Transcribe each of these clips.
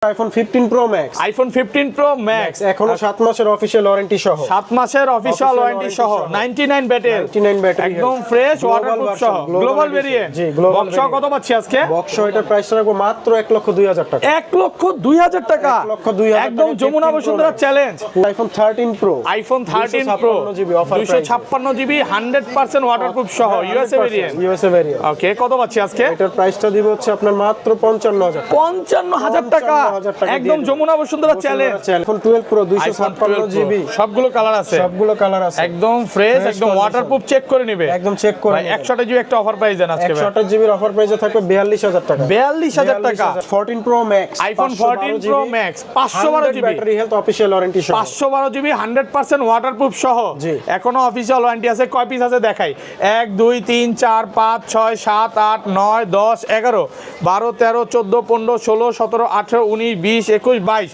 IPhone 15 pro max, iPhone 15 pro max এখনো 7 মাসের official warranty সহ, 7 মাসের অফিশিয়াল ওয়ারেন্টি সহ 99 ব্যাটারি, একদম ফ্রেশ ওয়াটারপ্রুফ সহ, গ্লোবাল ভেরিয়েন্ট। জি, গ্লোবাল বক্স কত পাচ্ছি আজকে? বক্স এটার প্রাইস রাখবো মাত্র 1,02,000 টাকা। 1,02,000 টাকা, 1,02,000 একদম Jamuna Bashundhara challenge. IPhone 13 pro, iPhone 13 pro 256 GB 100% waterproof সহ, ইউএসএ ভেরিয়েন্ট। ওকে, কত পাচ্ছি আজকে? এটার প্রাইসটা দিব হচ্ছে আপনার মাত্র 55,000 টাকা, একদম Jamuna Bashundhara challenge. IPhone 12 pro 256 GB, সবগুলো কালার আছে, একদম ফ্রেশ, একদম ওয়াটারপ্রুফ। চেক করে নিবে, একদম চেক করে। 128 জিবি একটা অফার প্রাইস দেন আজকে। 128 জিবির অফার প্রাইসে থাকবে 42000 টাকা। 42000 টাকা। 14 pro max, iPhone 14 pro max 512 GB battery health official warranty সহ, 512 জিবি 100% ওয়াটারপ্রুফ সহ। জি। এখনো অফিশিয়াল ওয়ারেন্টি আছে। কয় পিস আছে দেখাই? 1 2 3 4 5 6 7 8 9 10 11 12 13 14 15 16 17 18 19 20 21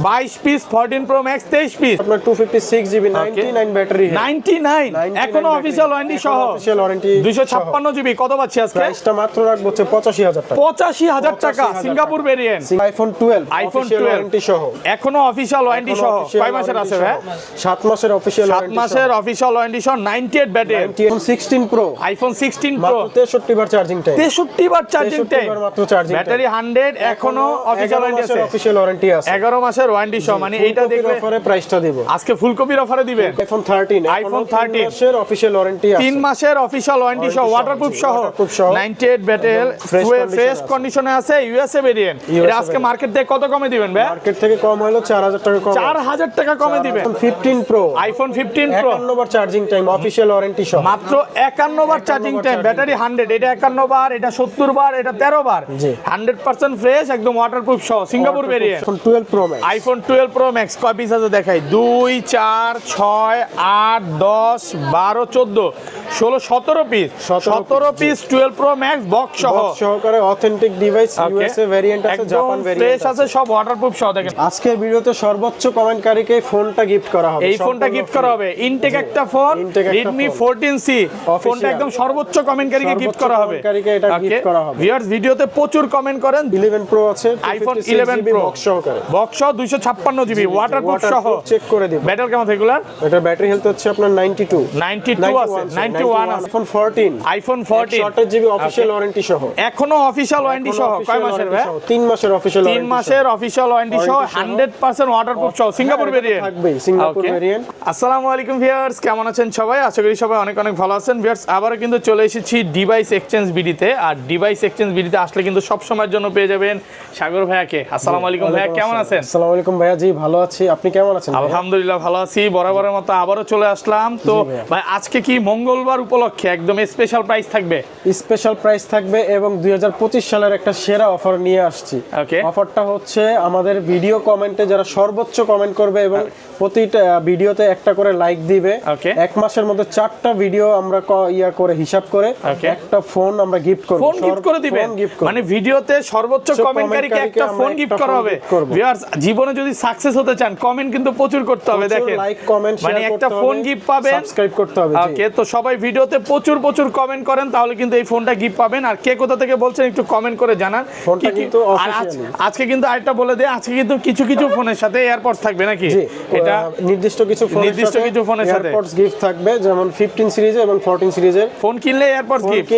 22 পিস 14 প্রো ম্যাক্স, 23 পিস আপনার 256 জিবি 99 ব্যাটারি, 99 এখনো অফিশিয়াল ওয়ারেন্টি সহ, অফিশিয়াল ওয়ারেন্টি 256 জিবি। কত পাচ্ছি আজকে? প্রাইসটা মাত্র রাখবো হচ্ছে 85000 টাকা। 85000 টাকা, Singapore variant. IPhone 12 official warranty সহ, এখনো অফিশিয়াল ওয়ারেন্টি সহ। কয় মাসের আছে ভাই? 7 মাসের অফিশিয়াল 7 মাসের অফিশিয়াল ওয়ারেন্টি সহ, 98 battery. IPhone 16 pro, iPhone 16 pro মাত্র 63 বার চার্জিং টাইম, 63 বার চার্জিং টাইম, মাত্র চার্জিং ব্যাটারি 100, এখনো অফিশিয়াল ওয়ারেন্টি আছে, অফিশিয়াল ওয়ারেন্টি আছে, 11 মাসের ওয়ারেন্টি সহ। মানে এইটা দেখবে অফারে প্রাইসটা দিব আজকে ফুল কপির অফারে দিবেন। আইফোন 13, আইফোন 13 মাসের অফিশিয়াল ওয়ারেন্টি আছে, 3 মাসের অফিশিয়াল ওয়ারেন্টি সহ, ওয়াটারপ্রুফ সহ, 98 ব্যাটারি, ফ্রেশ কন্ডিশনে আছে, ইউএসএ ভেরিয়েন্ট। এটা আজকে মার্কেট থেকে কত কমে দিবেন ভাই? মার্কেট থেকে কম হলো 4000 টাকা কম, 4000 টাকা কমে দিবেন। 15 প্রো, আইফোন 15 প্রো 51 বার চার্জিং টাইম অফিশিয়াল ওয়ারেন্টি সহ, মাত্র 51 বার চার্জিং টাইম, ব্যাটারি 100, এটা 51 বার, এটা 70 বার, এটা 13 বার, 100% ফ্রেশ, একদম ওয়াটারপ্রুফ সহ, Singapore variant. IPhone 12 pro max, iPhone 12 pro max কয় পিস আছে দেখাই? 2 4 6 8 10 12 14 16 17 piece, 17 piece 12 pro max box সহ, সহকারে অথেন্টিক ডিভাইস, ইউএসএ ভেরিয়েন্ট আছে, জাপান ভেরিয়েন্ট ফ্রেশ আছে, সব ওয়াটারপ্রুফ সহ। দেখেন আজকের ভিডিওতে সর্বোচ্চ কমেন্টকারীকে ফোনটা গিফট করা হবে, এই ফোনটা গিফট করা হবে। ইনটেক একটা ফোন, Redmi 14C, ফোনটা একদম সর্বোচ্চ কমেন্টকারীকে গিফট করা হবে। এটা গিফট করা হবে। ভিউয়ার্স ভিডিওতে প্রচুর কমেন্ট করেন। 11 প্রো আছে, আইফোন 11 প্রো বক্স সহকারে, বক্স সহ 256 জিবি ওয়াটারপ্রুফ সহ, চেক করে দিবেন। ব্যাটারি কেমন রেগুলার? এটা ব্যাটারি হেলথ হচ্ছে আপনার 92 আছে, 91 আছে। IPhone 14, iPhone 14 128 GB official warranty সহ, এখনো অফিশিয়াল ওয়ারেন্টি সহ। কয় মাসের ভাই? 3 মাসের অফিশিয়াল 3 মাসের অফিশিয়াল ওয়ারেন্টি সহ, 100% ওয়াটারপ্রুফ সহ, সিঙ্গাপুর ভেরিয়েন্ট থাকবে, সিঙ্গাপুর ভেরিয়েন্ট। আসসালামু আলাইকুম ভিউয়ার্স, কেমন আছেন সবাই? আশা করি সবাই অনেক অনেক ভালো আছেন। ভিউয়ার্স আবারো কিন্তু চলে এসেছি ডিভাইস এক্সচেঞ্জ বিডিতে। আর ডিভাইস এক্সচেঞ্জ বিডিতে আসলে কিন্তু সব সময়ের জন্য পেয়ে যাবেন সাগর ভাইয়াকে। আসসালামু আলাইকুম ভাইয়া, কেমন আছেন? আসসালামু আলাইকুম ভাইয়া, জি ভালো আছি, আপনি কেমন আছেন? আলহামদুলিল্লাহ ভালো আছি, বরাবরের মতো আবারও চলে আসলাম। তো ভাই আজকে কি মঙ্গলবার উপলক্ষে একদম স্পেশাল প্রাইস থাকবে? স্পেশাল প্রাইস থাকবে এবং 2025 সালের একটা সেরা অফার নিয়ে আসছি। ওকে, অফারটা হচ্ছে আমাদের ভিডিও কমেন্টে যারা সর্বোচ্চ কমেন্ট করবে এবং প্রতিটা ভিডিওতে একটা করে লাইক দিবে, এক মাসের মধ্যে 4টা ভিডিও আমরা করে হিসাব করে একটা ফোন আমরা গিফট করব। ফোন গিফট করে দিবেন, মানে ভিডিওতে সর্বোচ্চ কমেন্টকারীকে একটা ফোন গিফট করা হবে। ভিউয়ার্স জীবনে যদি সাকসেস হতে চান কমেন্ট কিন্তু প্রচুর করতে হবে। দেখেন লাইক কমেন্ট মানে একটা ফোন গিফট পাবেন, সাবস্ক্রাইব করতে হবে। ওকে, তো সবাই ভিডিওতে প্রচুর কমেন্ট করেন, তাহলে কিন্তু এই ফোনটা গিফট পাবেন। আর কে কোথা থেকে বলছেন একটু কমেন্ট করে জানান। ফোনটা কিন্তু আজকে কিন্তু আরেকটা বলে দেই, আজকে কিন্তু কিছু ফোনের সাথে এয়ারপডস থাকবে নাকি? এটা নির্দিষ্ট কিছু ফোনের সাথে এয়ারপডস গিফট থাকবে, যেমন 15 সিরিজে এবং 14 সিরিজের ফোন কিনলে এয়ারপডস গিফট।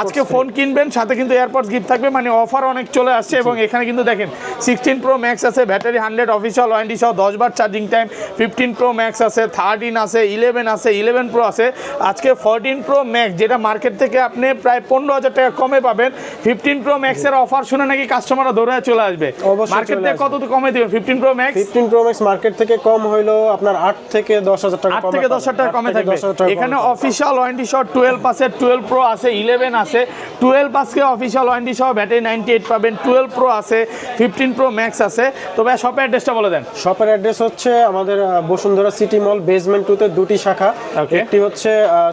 আজকে ফোন কিনবেন সাথে কিন্তু এয়ারপডস গিফট থাকবে, মানে অফার অনেক চলে আসছে। এবং এখানে কিন্তু দেখেন 16 প্রো ম্যাক্স আছে, ব্যাটারি 100, অফিশিয়াল ওয়ারেন্টি সহ, 10 বার চার্জিং টাইম। 15 প্রো ম্যাক্স আছে, 13 আছে, 11 আছে, 11 প্রো আছে। আজকে 14 প্রো ম্যাক্স যেটা মার্কেট থেকে আপনি প্রায় 15,000 টাকা কমে পাবেন। 15 প্রো ম্যাক্স এর অফার শুনে নাকি কাস্টমাররা দৌড়ে চলে আসবে। মার্কেট থেকে কত কমে দিবেন 15 pro max? 15 pro max market থেকে কম হইলো আপনার 8 থেকে 10,000 টাকা, 8 থেকে 10,000 টাকা কমে থাকবে। এখানে অফিশিয়াল ওয়ারেন্টি সহ 12 আছে, 12 প্রো আছে, 11 আছে। 12 আজকে অফিশিয়াল ওয়ারেন্টি সহ ব্যাটারি 98 পাবেন। 12 প্রো আছে, 15 প্রো ম্যাক্স আছে। তো ভাই শপের অ্যাড্রেসটা বলে দেন। শপের অ্যাড্রেস হচ্ছে আমাদের বসুন্ধরা সিটি মল বেসমেন্ট 2 তে দুটি শাখা। একটি হচ্ছে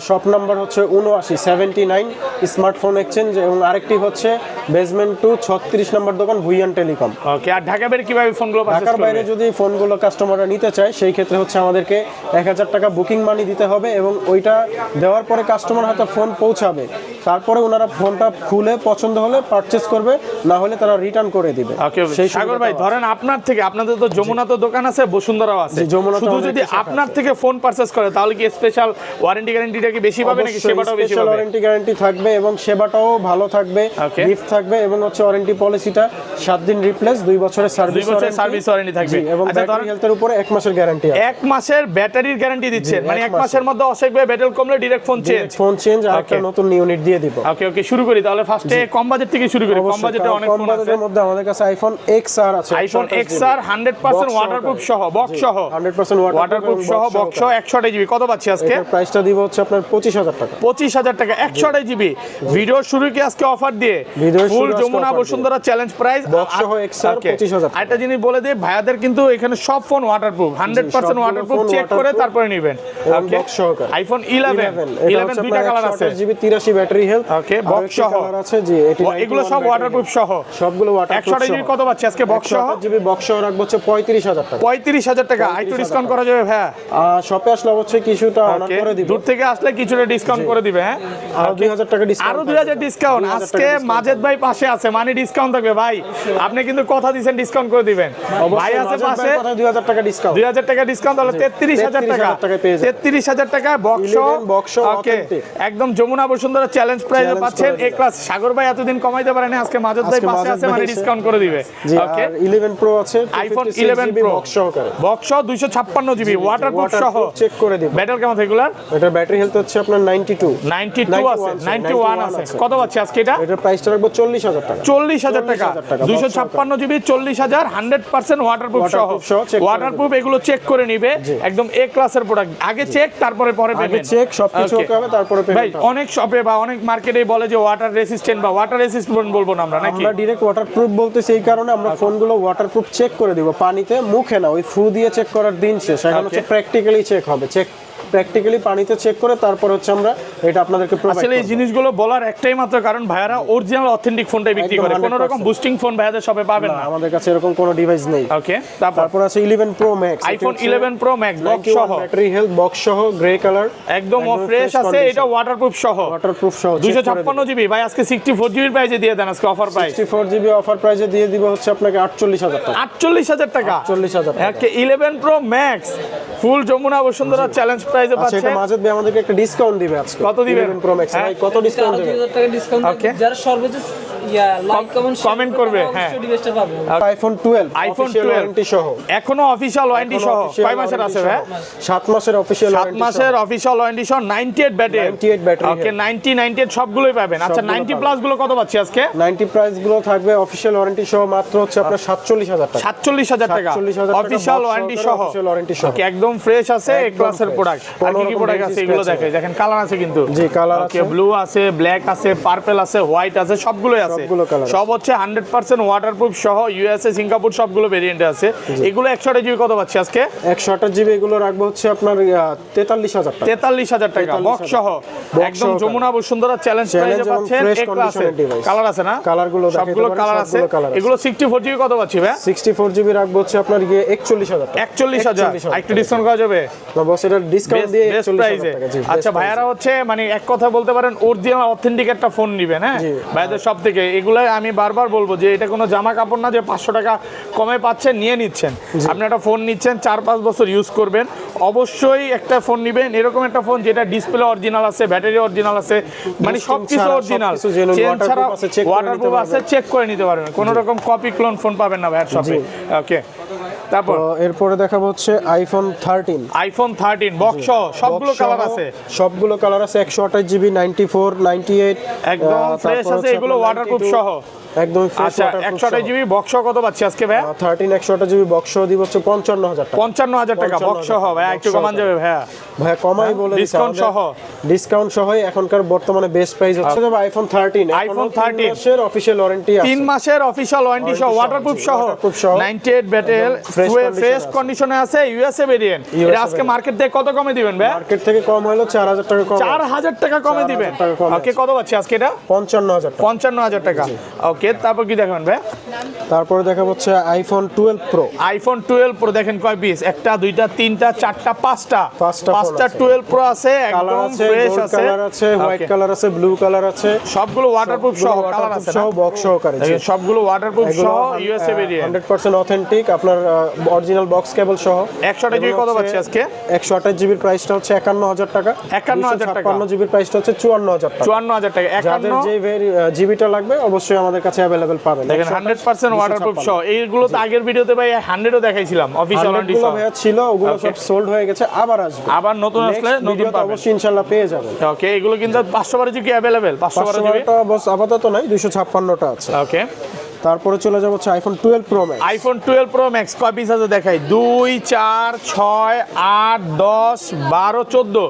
শপ নাম্বার হচ্ছে 79 স্মার্টফোন এক্সচেঞ্জ এবং আরেকটি হচ্ছে বেসমেন্ট 2 36 নম্বর দোকান ভুইয়ান টেলিকম। ওকে, আর ঢাকা বাইরে কিভাবে ফোনগুলো পারচেজ করবে? ঢাকার বাইরে যদি ফোনগুলো কাস্টমাররা নিতে চায় সেই ক্ষেত্রে হচ্ছে আমাদেরকে 1000 টাকা বুকিং মানি দিতে হবে এবং ওইটা দেওয়ার পরে কাস্টমার হাতে ফোন পৌঁছাবে তারপরে ওনারা ফোনটা খুলে পছন্দ হলে পারচেজ করবে, না হলে তারা রিটার্ন করে দিবে। ওকে সাগর ভাই, ধরেন আপনার থেকে, আপনাদের তো যমুনা তো দোকান আছে, বসুন্ধরাও আছে, শুধু যদি আপনার থেকে ফোন পারচেজ করে তাহলে কি স্পেশাল ওয়ারেন্টি গ্যারান্টিটা কি বেশি পাবে নাকি সেবাটাও বেশি পাবে? ওয়ারেন্টি গ্যারান্টি থাকবে এবং সেবাটাও ভালো থাকবে, গিফট থাকবে এবং হচ্ছে ওয়ারেন্টি পলিসিটা 7 দিন রিপ্লেস, 2 বছরের সার্ভিস ওয়ারেন্টি থাকবে এবং ব্যাটারি হেলথের উপরে 1 মাসের গ্যারান্টি আছে। 1 মাসের ব্যাটারির গ্যারান্টি দিচ্ছেন, মানে 1 মাসের মধ্যে অসুখ ভাই ব্যাটারি কমলে ডাইরেক্ট ফোন চেঞ্জ আর একটা নতুন ইউনিট দিয়ে দিব। ওকে শুরু করি তাহলে ফার্স্টে কম বাজেট থেকে শুরু করি। কম বাজেটে অনেক ফোন আছে, কম বাজেটের মধ্যে আমাদের কাছে আইফোন XR আছে, আইফোন XR 100% ওয়াটারপ্রুফ সহ, বক্স সহ 100% ওয়াটারপ্রুফ সহ, বক্স সহ 128 জিবি। কত পাচ্ছি আজকে? এর প্রাইসটা দিব হচ্ছে আপনার 25000 টাকা। 25000 টাকা 128 জিবি। ভিডিও শুরু কি আজকে অফার দিয়ে full Jamuna Bashundhara challenge price box সহ XR 25000 টাকা। আরেকটা জিনিস বলে দেই, ভাইয়াদের কিন্তু এখানে সব ফোন ওয়াটারপ্রুফ, 100% ওয়াটারপ্রুফ চেক করে তারপরে নেবেন। বক্স সহকারে আইফোন 11 দুইটা কালার আছে, 8GB 83 ব্যাটারি হেলথ। ওকে বক্স সহ কালার আছে জি, এগুলো সব ওয়াটারপ্রুফ সহ, সবগুলো ওয়াটারপ্রুফ। 128 জিবি কত পাচ্ছি আজকে বক্স সহ? 128GB বক্স সহ রাখবো হচ্ছে 35000 টাকা। 35000 টাকা। একটু ডিসকাউন্ট করা যাবে ভাইয়া? শপে আসলে অবশ্যই কিছুটা অনার করে দিব, দূর থেকে আসলে কিছুটা ডিসকাউন্ট করে দিবে। হ্যাঁ আরো 2000 টাকা ডিসকাউন্ট, আরো 2000 ডিসকাউন্ট। আজকে মাজেদ ভাই পাশে আছে মানে ডিসকাউন্ট থাকবে ভাই, আপনি কিন্তু কথা দিবেন ডিসকাউন্ট করে দিবেন। ভাই আছে পাশে, 2000 টাকা ডিসকাউন্ট, 2000 টাকা ডিসকাউন্ট, তাহলে 33000 টাকা, 33000 টাকা বক্স। ওকে একদম যমুনা বসুন্ধরা চ্যালেঞ্জ প্রাইসে পাচ্ছেন এ ক্লাস। সাগর ভাই এতদিন কমাইতে পারেন, আজকে মাজেদ ভাই পাশে আছে মানে ডিসকাউন্ট করে দিবে। ওকে 11 প্রো আছে, আইফোন 11 প্রো বক্স সহকারে, বক্স 256 জিবি ওয়াটারপ্রুফ সহ, চেক করে দিব। ব্যাটারি কেমন রেগুলার? এটা ব্যাটারি হেলথ হচ্ছে আপনার 92 আছে, 91 আছে। কত পাচ্ছি আজকে এটা? এটার প্রাইসটা রাখবো 40000 টাকা। 40000 টাকা 256 জিবি 40000 100% ওয়াটারপ্রুফ সহ, ওয়াটারপ্রুফ এগুলো চেক করে নিবে, একদম এ ক্লাসের প্রোডাক্ট। আগে চেক তারপরে পরে পেমেন্ট, চেক সবকিছু ওকে হবে তারপরে পেমেন্ট। ভাই অনেক শপে বা অনেক মার্কেটে বলে যে ওয়াটার রেসিস্ট্যান্ট বা ওয়াটার রেসিস্ট্যান্ট বলবো না আমরা, নাকি? আমরা ডাইরেক্ট ওয়াটারপ্রুফ বলতেছি এই কারণে আমরা ফোনগুলো ওয়াটারপ্রুফ চেক করে দিব, পানিতে, মুখে না। ওই ফু দিয়ে চেক করার দিন শেষ, এখন হচ্ছে প্র্যাকটিক্যালি চেক হবে, প্র্যাকটিক্যালি পানিতে চেক করে তারপর হচ্ছে আমরা এটা আপনাদেরকে প্রোভাইড করব। আসলে এই জিনিসগুলো বলার একটাই মাত্র কারণ ভাইয়ারা অরিজিনাল অথেন্টিক ফোনটাই বিক্রি করে, কোনো রকম বুস্টিং ফোন ভাইয়াদের শপে পাবেন না। আমাদের কাছে এরকম কোনো ডিভাইস নেই। ওকে তারপর আছে 11 pro max, iPhone 11 pro max box সহ, ব্যাটারি হেলথ বক্স সহ, গ্রে কালার, একদম ফ্রেশ আছে। এটা ওয়াটারপ্রুফ সহ, 256 জিবি। ভাই আজকে 64 জিবির প্রাইসে দিয়ে দেন আজকে অফার প্রাইস। 64 জিবি অফার প্রাইসে দিয়ে দিব হচ্ছে আপনাকে 48000 টাকা। 48000 টাকা, 48000 টাকা। Okay 11 pro max full Jamuna Bashundhara challenge প্রাইসে পাচ্ছেন। সেটা মাজেদ ভাই আমাদেরকে একটা ডিসকাউন্ট দিবে আজকে। কত দিবেন? 11 প্রো ম্যাক্স ভাই কত ডিসকাউন্ট দিবেন? 2000 টাকা ডিসকাউন্ট ওকে যারা সর্বোচ্চ লাইক কমেন্ট করবে। হ্যাঁ ডিভাইসটা পাবে। আইফোন 12 আইফোন অফিশিয়াল 12 ওয়ারেন্টি সহ, এখনো অফিশিয়াল ওয়ারেন্টি সহ। কয় মাসের আছে ভাই? 7 মাসের অফিশিয়াল 7 ওয়ারেন্টি, মাসের অফিশিয়াল ওয়ারেন্টি সহ, 98 ব্যাটারি, 98 ব্যাটারি। ওকে 90 98 সবগুলোই পাবেন। আচ্ছা 90 প্লাস গুলো কত পাচ্ছি আজকে? 90 প্রাইস গুলো থাকবে অফিশিয়াল ওয়ারেন্টি সহ মাত্র হচ্ছে আপনার 47000 টাকা। 47000 টাকা 47000 টাকা অফিশিয়াল ওয়ারেন্টি সহ, অফিশিয়াল ওয়ারেন্টি সহ। ওকে একদম ফ্রেশ আছে এই ক্লাসের প্রোডাক্ট। আর কি কি প্রোডাক্ট আছে এগুলো দেখেন কালার আছে কিন্তু। জি কালার আছে, ওকে ব্লু আছে, ব্ল্যাক আছে, পার্পল আছে, হোয়াইট আছে, সবগুলোই আছে। সব হচ্ছে 100% ওয়াটারপ্রুফ সহ, ইউএসএ সিঙ্গাপুর সবগুলো ভেরিয়েন্টে আছে। এগুলো 128 জিবি কত পাচ্ছি আজকে? 128 জিবি এগুলো রাখবো হচ্ছে আপনার 43000 টাকা। 43000 টাকা বক্স সহ, একদম যমুনা বসুন্ধরা চ্যালেঞ্জ প্রাইসে পাচ্ছেন এই ক্লাসে। কালার আছে না? কালারগুলো সবগুলো কালার আছে। এগুলো 64 জিবি কত পাচ্ছি ভাই? 64 জিবি রাখবো হচ্ছে আপনার 41000 টাকা। 41000 একটু ডিসকাউন্ট করা যাবে? না বস এটা ডিসকাউন্ট দিয়ে 41000 টাকা। জি আচ্ছা ভাইয়ারা হচ্ছে মানে এক কথা বলতে পারেন অরিজিনাল অথেন্টিক একটা ফোন নেবেন। হ্যাঁ ভাইয়াদের সব থেকে এগুলো আমি বারবার বলবো যে এটা কোনো জামা কাপড় না যে 500 টাকা কমে পাচ্ছেন নিয়ে নিচ্ছেন। আপনি একটা ফোন নিচ্ছেন 4-5 বছর ইউজ করবেন, অবশ্যই একটা ফোন নেবেন এরকম একটা ফোন যেটা ডিসপ্লে অরিজিনাল আছে, ব্যাটারি অরিজিনাল আছে, মানে সবকিছু অরিজিনাল, চেন ছাড়া ওয়াটারপ্রুফ আছে, চেক করে নিতে পারবেন। কোনো রকম কপি ক্লোন ফোন পাবেন না ভাইয়ার শপে। ওকে তারপর এরপরে দেখাবো হচ্ছে আইফোন 13 বক্স সবগুলো কালার আছে, সবগুলো কালার আছে 128 জিবি 94 98 একদম ফ্রেশ আছে। এগুলো ওয়াটারপ্রুফ সহ একদম ফ্রেশ। আচ্ছা 128 জিবি বক্স কত পাচ্ছি আজকে ভাই? 13 128 জিবি বক্স দিব হচ্ছে 55000 টাকা। 55000 টাকা বক্স সহ। ভাই একটু কমান যাবে ভাইয়া? ভাই কমাই বলে ডিসকাউন্ট সহ, ডিসকাউন্ট সহ এখনকার বর্তমানে বেস্ট প্রাইস হচ্ছে যাবে আইফোন 13 মাসের অফিশিয়াল ওয়ারেন্টি আছে, 3 মাসের অফিশিয়াল ওয়ারেন্টি সহ, ওয়াটারপ্রুফ সহ, 98 ব্যাটারি, ফ্রেশ কন্ডিশনে আছে, ইউএসএ ভেরিয়েন্ট। এটা আজকে মার্কেট থেকে কত কমে দিবেন ভাই? মার্কেট থেকে কম হলো 4000 টাকা কম, 4000 টাকা কমে দিবেন। ওকে কত পাচ্ছি আজকে এটা? 55000 টাকা। 55000 টাকা। ওকে ওকে, তারপর কি দেখাবেন ভাই? তারপরে দেখা হচ্ছে আইফোন 12 প্রো। আইফোন 12 প্রো দেখেন কয় পিস, একটা দুইটা তিনটা চারটা পাঁচটা পাঁচটা phone আছে। 12 প্রো আছে, কালার একদম আছে, ফ্রেশ গোল্ড আছে, কালার আছে, হোয়াইট Okay. কালার আছে, ব্লু কালার আছে, সবগুলো ওয়াটারপ্রুফ সহ কালার আছে সহ না? বক্স সহকারে। দেখেন সবগুলো ওয়াটারপ্রুফ সহ ইউএসএ ভেরিয়েন্ট 100% অথেন্টিক, আপনার অরিজিনাল বক্স কেবল সহ। 128 জিবি কত পাচ্ছি আজকে? 128 জিবির প্রাইসটা হচ্ছে 51000 টাকা। 51,000 টাকা। 256 জিবির প্রাইসটা হচ্ছে 54000 টাকা। 54,000 টাকা। যাদের 51 যে জিবিটা লাগবে অবশ্যই আমাদের কাছে अवेलेबल পাবেন। দেখেন 100% ওয়াটারপ্রুফ সহ। এইগুলো তো আগের ভিডিওতে ভাই 100ও দেখাইছিলাম অফিশিয়াল ওয়ারেন্টি অনেকগুলো সহ। ভাইয়া ছিল, ওগুলো Okay. সব সোল্ড হয়ে গেছে, আবার আসবে। আবার নতুন আসলে Next নতুন ভিডিওতে পাবেন। অবশ্যই ইনশাআল্লাহ পেয়ে যাবেন। ওকে, এগুলো কিন্তু 512 জিবি अवेलेबल, 512 জিবি। 512টা বস আপাতত নাই, 256টা আছে। ওকে, তারপরে চলে যাব হচ্ছে iPhone 12 pro max. IPhone 12 pro max কয় পিস আছে দেখাই? 2 4 6 8 10 12 14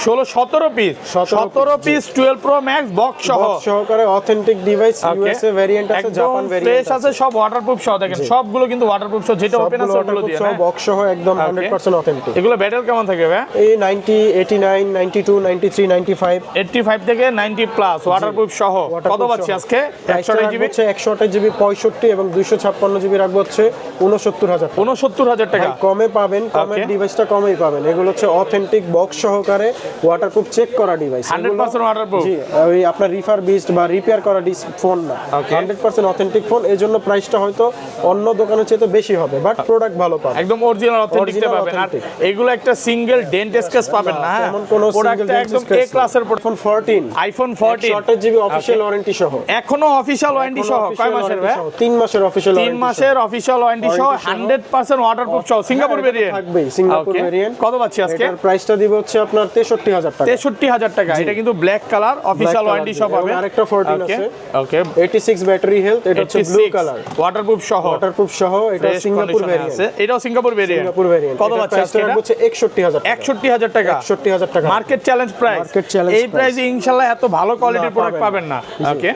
16 17 piece. 17 piece 12 pro max box সহ। বক্স সহকারে অথেন্টিক ডিভাইস, ইউএসএ ভেরিয়েন্ট আছে, জাপান ফ্রেশ ভেরিয়েন্ট আছে, সব ওয়াটারপ্রুফ সহ। দেখেন সবগুলো কিন্তু ওয়াটারপ্রুফ সহ, যেটা ওপেন আছে ওগুলো দিয়ে সব না? বক্স সহ একদম 100% অথেন্টিক। এগুলো ব্যাটেল কেমন থাকে ভাই? এই 90 89 92 93 95 85 থেকে 90 প্লাস ওয়াটারপ্রুফ সহ। কত পাচ্ছি আজকে? 128 জিবি। হচ্ছে 128 জিবি 65 এবং 256 জিবি রাখবো হচ্ছে 69000 টাকা। 69000 টাকা। ভাই, কমে পাবেন, কমের Okay. ডিভাইসটা কমেই পাবেন। এগুলো হচ্ছে অথেন্টিক বক্স সহকারে ওয়াটারপ্রুফ চেক করা ডিভাইস। 100% waterproof? জি, ওই আপনার রিফারবিশড বা রিপেয়ার করা ফোন না, Okay. 100% authentic phone. এজন্য প্রাইসটা হয়তো অন্য দোকানের চেয়ে বেশি হবে, বাট প্রোডাক্ট ভালো পাবেন। একদম অরিজিনাল অথেন্টিকটা Original পাবেন। আর authentic। এগুলো একটা সিঙ্গেল ডেন্ট স্কেচ পাবেন না, হ্যাঁ? এমন কোনো প্রোডাক্টটা একদম এ ক্লাসের iPhone 14 iPhone 14 128 GB official warranty সহ। এখনো অফিশিয়াল ওয়ারেন্টি সহ। কয় মাসের ভাই? 3 মাসের অফিশিয়াল 3 মাসের অফিশিয়াল ওয়ারেন্টি সহ, 100% ওয়াটারপ্রুফ সহ, সিঙ্গাপুর ভেরিয়েন্ট থাকবেই, সিঙ্গাপুর Okay. ভেরিয়েন্ট। কত পাচ্ছি আজকে? এটার প্রাইসটা দিব হচ্ছে আপনার 63000 টাকা। 63000 টাকা। এটা কিন্তু black colour official color warranty সহ দিয়ে। এবং পাবেন। আরেকটা 14 Okay, আছে। ওকে, 86 ব্যাটারি হেলথ, এটা হচ্ছে ব্লু কালার, ওয়াটারপ্রুফ সহ। ওয়াটারপ্রুফ সহ। এটা Fresh সিঙ্গাপুর condition এ ভেরিয়েন্ট। আছে। এটাও সিঙ্গাপুর ভেরিয়েন্ট। Singapore variant. কত পাচ্ছি আজকে? এটা হচ্ছে 61000 টাকা। 61000 টাকা। 61000 টাকা। Market challenge price. Market challenge এই price। প্রাইসে ইনশাআল্লাহ এত ভালো কোয়ালিটির প্রোডাক্ট পাবেন না। ওকে,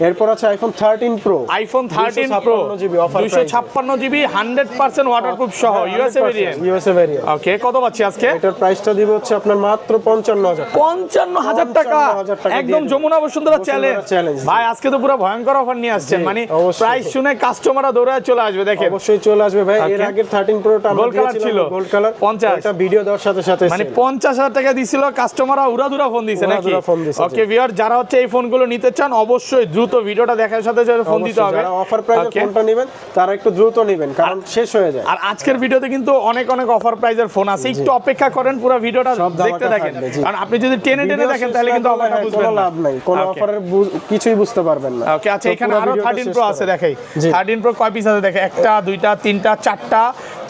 এরপর আছে iPhone 13 pro. IPhone 13 pro 256 GB offer price. 256 GB 100% waterproof সহ USA variant. USA variant. Okay, কত পাচ্ছি আজকে? এটার প্রাইসটা দিব হচ্ছে আপনার মাত্র 55000 টাকা। 55000 টাকা। 55,000 টাকা একদম দিয়ে যমুনা বসুন্ধরা বসুন্ধরা চ্যালেঞ্জ। challenge। ভাই আজকে তো পুরো ভয়ঙ্কর অফার নিয়ে আসছেন, জি, মানে অবশ্যই। প্রাইস শুনে কাস্টমাররা দৌড়ায় চলে আসবে। দেখেন অবশ্যই চলে আসবে ভাই। এর Okay. আগের 13 প্রোটা আমরা Gold color দিয়েছিলাম ছিল। গোল্ড কালার, 50 এটা ভিডিও দেওয়ার সাথে সাথে মানে sale। 50000 টাকা দিছিল, কাস্টমাররা উড়াধুরা ফোন দিছে নাকি? উড়াধুরা phone দিছে, ওকে জি। ভিউয়ার, যারা হচ্ছে এই ফোনগুলো নিতে চান অবশ্যই দ্রুত ভিডিওটা দেখার সাথে সাথে ফোন দিতে হবে। যারা অফার প্রাইসে Okay. ফোনটা নেবেন তারা একটু দ্রুত নেবেন, কারণ শেষ হয়ে যায়। আর আজকের ভিডিওতে কিন্তু অনেক অনেক অফার প্রাইজের ফোন আছে, একটু অপেক্ষা করেন, পুরো ভিডিওটা সব ধামাকা দেখতে থাকেন। থাকবে, জি। কারণ আপনি যদি টেনে টেনে ভিডিও দেখেন শেষ তাহলে না কিন্তু করলে অফারটা হ্যাঁ, বুঝবেন কোনো না। লাভ নাই, কোনো Okay. অফারের কিছুই বুঝতে পারবেন না। ওকে, আচ্ছা তো এখানে পুরো আরো ভিডিওটা 13 শেষ প্রো করেন। আছে দেখাই। জি। 13 প্রো কয় পিস আছে দেখে? একটা দুইটা তিনটা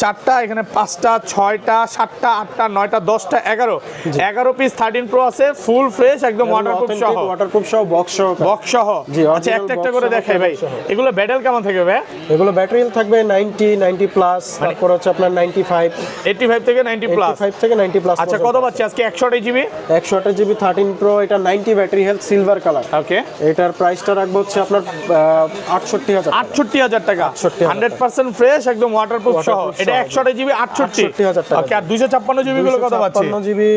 চারটা, এখানে 5টা 6টা 7টা 8টা 9টা 10টা 11 পিস 13 প্রো আছে, ফুল ফ্রেশ একদম ওয়াটারপ্রুফ সহ। ওয়াটারপ্রুফ সহ, বক্স সহ। বক্স সহ। জি, আচ্ছা original একটা একটা box করে সহ, দেখাই ভাই। box সহ। এগুলো ব্যাটেল কেমন থাকবে ভাই? এগুলো ব্যাটারি থাকবে 90 প্লাস, তারপর হচ্ছে আপনার 95 85 থেকে 90 প্লাস। 85 থেকে 90 প্লাস। আচ্ছা কত পাচ্ছি আজকে? 128 জিবি 128 জিবি 13 প্রো, এটা 90 ব্যাটারি হেলথ, সিলভার কালার। ওকে, এটার প্রাইসটা রাখবো হচ্ছে আপনার 68000 টাকা। 68000 টাকা। 68,000 100% ফ্রেশ একদম ওয়াটারপ্রুফ সহ। Waterproof এটা সহ। 128 জিবি 68,000 টাকা। ওকে, আর 256 জিবি গুলো কত পাচ্ছি? 256 জিবি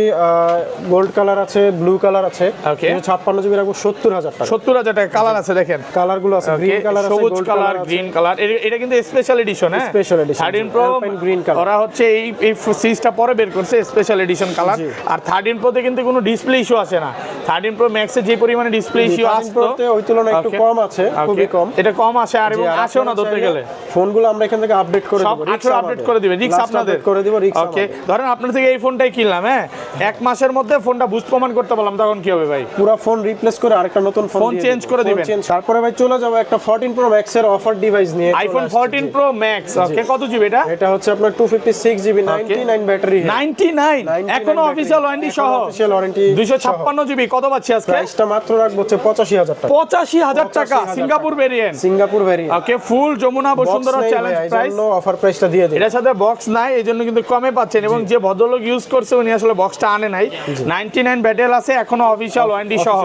গোল্ড কালার আছে, ব্লু কালার আছে। Okay. 256 জিবি রাখবো 70000 টাকা। 70000 টাকা। কালার আছে দেখেন, কালার গুলো আছে, গ্রিন কালার আছে, সবুজ গোল্ড কালার, কালার আছে। Green colour. এটা কিন্তু স্পেশাল এডিশন, হ্যাঁ Special edition, 13 pro Alpine green color। ওরা হচ্ছে এই সিরিজটা পরে বের করছে, স্পেশাল এডিশন কালার। জি। আর 13 প্রোতে কিন্তু কোনো ডিসপ্লে ইস্যু আসে না। 13 প্রো ম্যাক্সে যে পরিমাণে ডিসপ্লে ইস্যু 13 আসতো প্রোতে ওই তুলনায় একটু Okay. কম আছে, খুবই Okay. কম। এটা কম আসে, আর এবং জি, আর আসেও না আপনারা ধরতে চাইলে গেলে। ফোনগুলো আমরা এখান থেকে আপডেট করে সব দেব, 18 আপডেট করে দিবে, রিক্স আপনাদের করে দিব, রিক্স ওকে, ধরেন আপনার থেকে এই ফোনটাই কিনলাম, হ্যাঁ 1 মাসের মধ্যে ফোনটা বুস্ট প্রমাণ করতে পারলাম, তখন কি হবে ভাই? পুরো ফোন রিপ্লেস করে আরেকটা নতুন ফোন ফোন চেঞ্জ করে দিবেন। তারপরে ভাই চলে যাবো একটা 14 প্রো ম্যাক্স এর অফার ডিভাইস নিয়ে। IPhone 14 pro max. ওকে, কত জিবি এটা? এটা হচ্ছে আপনার 256 জিবি 99 ব্যাটারি, 99 এখনো অফিশিয়াল ওয়ারেন্টি সহ, অফিশিয়াল ওয়ারেন্টি 256 জিবি। কত পাচ্ছি আজকে? প্রাইসটা মাত্র রাখবো হচ্ছে 85000 টাকা। 85000 টাকা, 85,000 Singapore variant. Singapore variant. Okay, full Jamuna Bashundhara challenge price. Offer প্রাইসটা দিয়ে দিই। এটা এটার সাথে বক্স নাই, এই জন্য কিন্তু কমে পাচ্ছেন। এবং যে ভদ্রলোক ইউজ করছে উনি আসলে বক্সটা আনে নাই। 99 ব্যাটেল আছে এখনো অফিশিয়াল ওয়ারেন্টি সহ।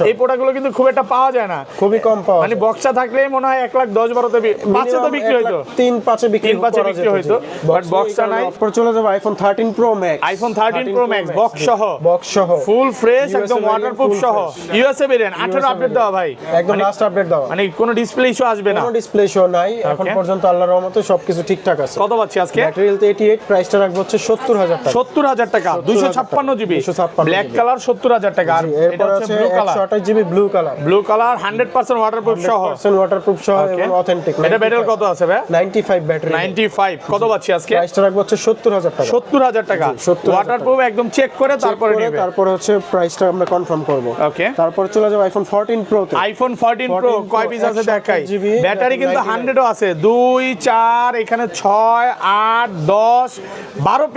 এই প্রোডাক্টগুলো কিন্তু খুব একটা পাওয়া যায় না, খুবই কম পাওয়া মানে বক্সটা থাকলেই মনে হয় 1,10,12 5 তো বিক্রি হইতো, 3-5 বিক্রি হইতো, বাট বক্সটা নাই। তারপর চলে যাবে iPhone 13 pro max. IPhone 13 pro max box সহ ফুল ফ্রেশ একদম ওয়াটারপ্রুফ সহ ইউএসএ ভেরিয়েন্ট 18 আপডেট দেওয়া ভাই, একদম লাস্ট আপডেট দাও, মানে কোনো ডিসপ্লে ইস্যু আসবে না, কোনো ডিসপ্লে ইস্যু নাই এখন পর্যন্ত, আল্লাহর রহমতে সবকিছু ঠিকঠাক আছে। কত পাচ্ছি আজকে? ব্যাটারি হেলথ 88, প্রাইসটা রাখবো হচ্ছে 70,000 টাকা। 70,000 টাকা 256 জিবি ব্ল্যাক কালার 70,000 টাকা। আর এটা হচ্ছে blue colour, 128 GB blue colour 100% waterproof সহ, 100% ওয়াটারপ্রুফ সহ এবং অথেন্টিক। এটা ব্যাটারি কত আছে ভাই? 95 ব্যাটারি। 95 কত পাচ্ছি আজকে? প্রাইসটা রাখবো হচ্ছে 70,000 টাকা। 70,000 টাকা ওয়াটারপ্রুফ একদম চেক করে তারপরে নেবে। তারপরে হচ্ছে প্রাইসটা আমরা কনফার্ম করব। ওকে, তারপর চলে যাবে আইফোন 14 প্রো তে। আইফোন 14 প্রো কয় পিস আছে দেখাই। 128 ব্যাটারি কিন্তু 100 ও আছে, 2 4 এখানে 6 8 10 12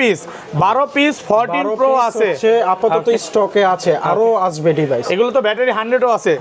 পিস 14 প্রো আছে, আপাতত স্টকে আছে, আরো আসবে ডিভাইস। এগুলো তো ব্যাটারি 100 ও আছে,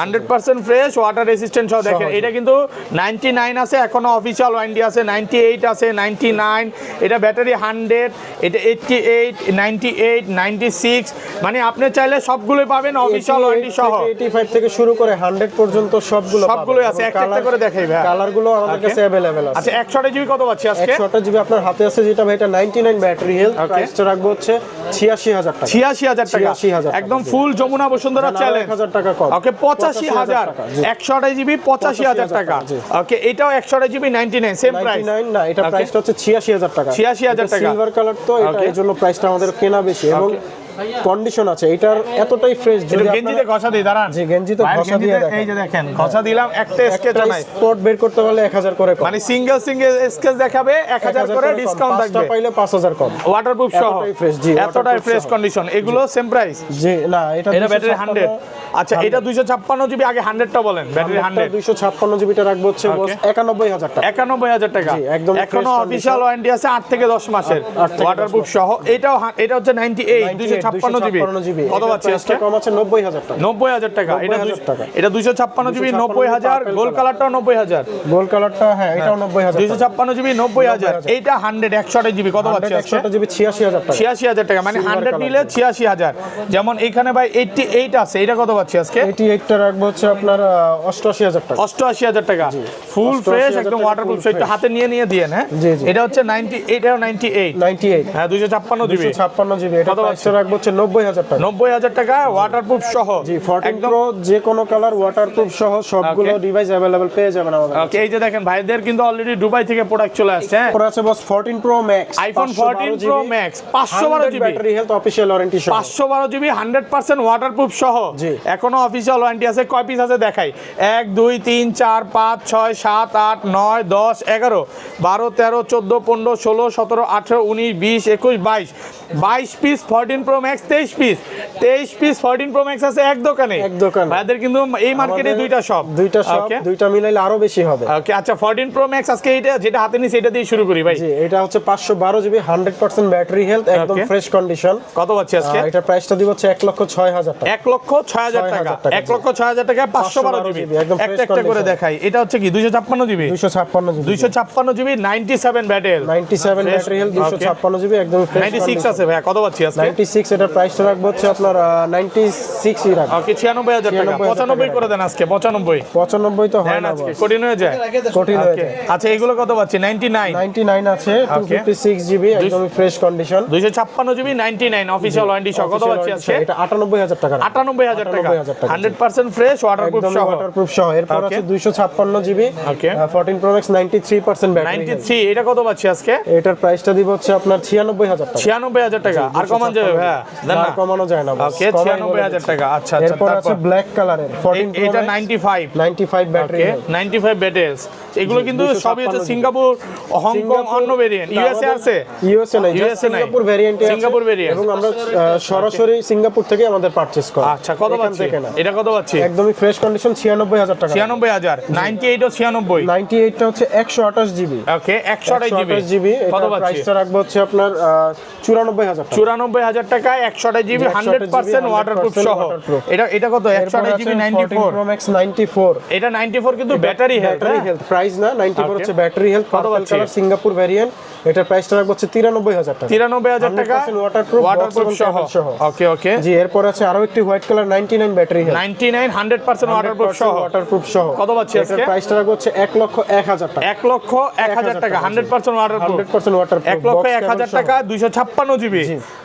100% ফ্রেশ ওয়াটার রেসিস্ট্যান্ট সহ। দেখেন এটা কিন্তু 99 আছে এখনো অফিশিয়াল ওয়ারেন্টি আছে, 98 আছে, 99, এটা ব্যাটারি 100, এটা 88 98 96, মানে আপনি চাইলে সবগুলোই পাবেন অফিশিয়াল ওয়ারেন্টি সহ। 85 থেকে শুরু করে 100 পর্যন্ত সবগুলোই আছে, একটা একটা করে দেখাই ভাই। কালারগুলো আমাদের কাছে अवेलेबल আছে। আচ্ছা 128 জিবি কত পাচ্ছি আজকে? 128 জিবি আপনার হাতে আছে যেটা ভাই, এটা 99 ব্যাটারি হেলথ, প্রাইসটা রাখবো হচ্ছে 86,000 টাকা। 86,000 টাকা 86,000 একদম ফুল যমুনা বসুন্ধরা চ্যালেঞ্জ। 1,000 টাকা কম। ওকে 85,000 128 জিবি 85,000 টাকা। ওকে এটাও 128 জিবি 99 সেম প্রাইস। 99 না, এটা প্রাইসটা হচ্ছে 86,000 টাকা। 86,000 টাকা সিলভার কালার তো, এটা এর জন্য প্রাইসটা আমাদের কেনা বেশি এবং কন্ডিশন আছে এটার এতটাই ফ্রেশ। যদি গেঞ্জিতে ঘষা দিই দাঁড়ান, জি গেঞ্জিতে ঘষা দিয়ে দেখেন, এই যে দেখেন ঘষা দিলাম, একটা স্কেচ নাই, স্পট বের করতে পারলে 1000 করে কম, মানে সিঙ্গেল স্কেচ দেখাবে 1000 করে ডিসকাউন্ট থাকবে, পাঁচটা পাইলে 5000 কম, ওয়াটারপ্রুফ সহ। এতটাই ফ্রেশ। জি এতটাই ফ্রেশ কন্ডিশন, এগুলো সেম প্রাইস। জি না, এটা ব্যাটারি 100। আচ্ছা এটা 256 জিবি, আগে 100টা বলেন। ব্যাটারি 100 256 জিবিটা রাখবো হচ্ছে 91,000 টাকা। 91,000 টাকা একদম এখনো অফিশিয়াল ওয়ারেন্টি আছে 8 থেকে 10 মাসের ওয়াটারপ্রুফ সহ। এটাও এটা হচ্ছে 98 256 জিবি কত পাচ্ছি আজকে? কম আছে 90,000 টাকা। 90,000 টাকা এটা 90,000 এটা 256 জিবি 90,000, গোল কালারটাও 90,000, গোল কালারটা হ্যাঁ এটাও 90,000 256 জিবি 90,000, এইটা 100 128 জিবি কত পাচ্ছি আজকে? 128 জিবি 86,000 টাকা। 86,000 টাকা, মানে 100 নিলে 86,000। যেমন এইখানে ভাই 88 আছে, এটা কত পাচ্ছি আজকে? 88টা রাখবো হচ্ছে আপনার 88,000 টাকা। 88,000 টাকা ফুল ফ্রেশ একদম ওয়াটারপ্রুফ, সেটা হাতে নিয়ে দিয়েন। হ্যাঁ এটা হচ্ছে 98, এটাও 98 হ্যাঁ 256 জিবি 256 জিবি, এটা প্রাইসটা রাখবো হচ্ছে 90,000 টাকা। 90,000 টাকা ওয়াটারপ্রুফ সহ। জি 14 প্রো যে কোনো কালার ওয়াটারপ্রুফ সহ সবগুলো ডিভাইস अवेलेबल পেয়ে যাবেন আমাদের। ওকে এই যে দেখেন ভাইদের কিন্তু অলরেডি দুবাই থেকে প্রোডাক্ট চলে আসছে। হ্যাঁ পরে আছে বস 14 pro max, iPhone 14 pro max 512 GB battery health official warranty সহ, 512 জিবি 100% ওয়াটারপ্রুফ সহ। জি এখনো অফিশিয়াল ওয়ারেন্টি আছে। কয় পিস আছে দেখাই, 1 2 3 4 5 6 7 8 9 10 11 12 13 14 15 16 17 18 19 20 21 22 piece 14 pro max, 23 piece 14 pro max আছে এক দোকানে। ভাইদের কিন্তু এই মার্কেটে দুইটা শপ দুইটা মিলাইলে আরো বেশি হবে। ওকে আচ্ছা 14 প্রো ম্যাক্স আজকে এটা যেটা হাতে নিছি এটা দিয়ে শুরু করি ভাই। জি এটা হচ্ছে 512 জিবি 100% ব্যাটারি হেলথ, একদম ফ্রেশ কন্ডিশন। কত পাচ্ছি আজকে? এটা প্রাইসটা দিব হচ্ছে 1,06,000 টাকা। 1,06,000 টাকা 1,06,000 টাকা 512 জিবি একটা একটা করে দেখাই। এটা হচ্ছে কি 256 GB 256 GB 97 battery 97 battery health 256 GB একদম ফ্রেশ 96 আছে ভাই। কত পাচ্ছি আজকে? 96 এটা প্রাইসটা রাখবো হচ্ছে আপনার 96 ই রাখবো। ওকে 96,000 টাকা 95 করে দেন আজকে। 95 তো হয় না আজকে, কঠিন হয়ে যায়। আচ্ছা এগুলো কত পাচ্ছি? 99 আছে 256 জিবি একদম fresh condition 256 GB 99 official warranty সহ। কত পাচ্ছি আজকে? এটা 98,000 টাকা। 98,000 টাকা 100% ফ্রেশ ওয়াটারপ্রুফ সহ। এরপর আছে 256 জিবি 14 প্রো ম্যাক্স 93% ব্যাটারি 93 এটা কত পাচ্ছি আজকে? এটার প্রাইসটা দিব হচ্ছে আপনার 96,000 টাকা। 96,000 টাকা আর কমান যাবে ভাই? আর কমানো যায় না। ওকে 96,000 টাকা। আচ্ছা আচ্ছা এরপর আছে ব্ল্যাক কালারের 14 প্রো এটা 95 ব্যাটারি 95 ব্যাটারি। এগুলো কিন্তু সবই হচ্ছে সিঙ্গাপুর, হংকং, অন্য ভেরিয়েন্ট। ইউএসএ আছে? ইউএসএ নাই, সিঙ্গাপুর ভেরিয়েন্টে আছে। সিঙ্গাপুর ভেরিয়েন্ট এবং আমরা সরাসরি সিঙ্গাপুর থেকে আমাদের পারচেজ করি। আচ্ছা কত পাচ্ছি? এটা কত পাচ্ছি? একদমই ফ্রেশ কন্ডিশন 96,000 টাকা। 96,000 98 ও 96 98 টা হচ্ছে 128 জিবি। ওকে 128 জিবি কত পাচ্ছি? প্রাইসটা রাখবো হচ্ছে আপনার 94,000 টাকা। 94,000 টাকা 128 জিবি 100% ওয়াটারপ্রুফ সহ। এটা কত? 128 জিবি 94 প্রো ম্যাক্স 94 এটা 94 কিন্তু ব্যাটারি হেলথ প্রাইস না, 94 হচ্ছে ব্যাটারি হেলথ, পার্পল পাচ্ছি? Colour, Singapore variant. এটার প্রাইসটা রাখবো হচ্ছে 93,000 টাকা। 93,000 টাকা 100% ওয়াটারপ্রুফ, ওয়াটারপ্রুফ বক্স এবং সহ। ক্যাবেল সহ। ওকে ওকে। জি, এরপর আছে আরো একটি white colour 99 battery health, 99 100% waterproof সহ। ওয়াটারপ্রুফ সহ। কত পাচ্ছি এটার আজকে? প্রাইসটা রাখবো হচ্ছে 1,01,000 টাকা। 1,01,000 টাকা 100% ওয়াটারপ্রুফ। 100% ওয়াটারপ্রুফ, 1,01,000 টাকা 256 জিবি।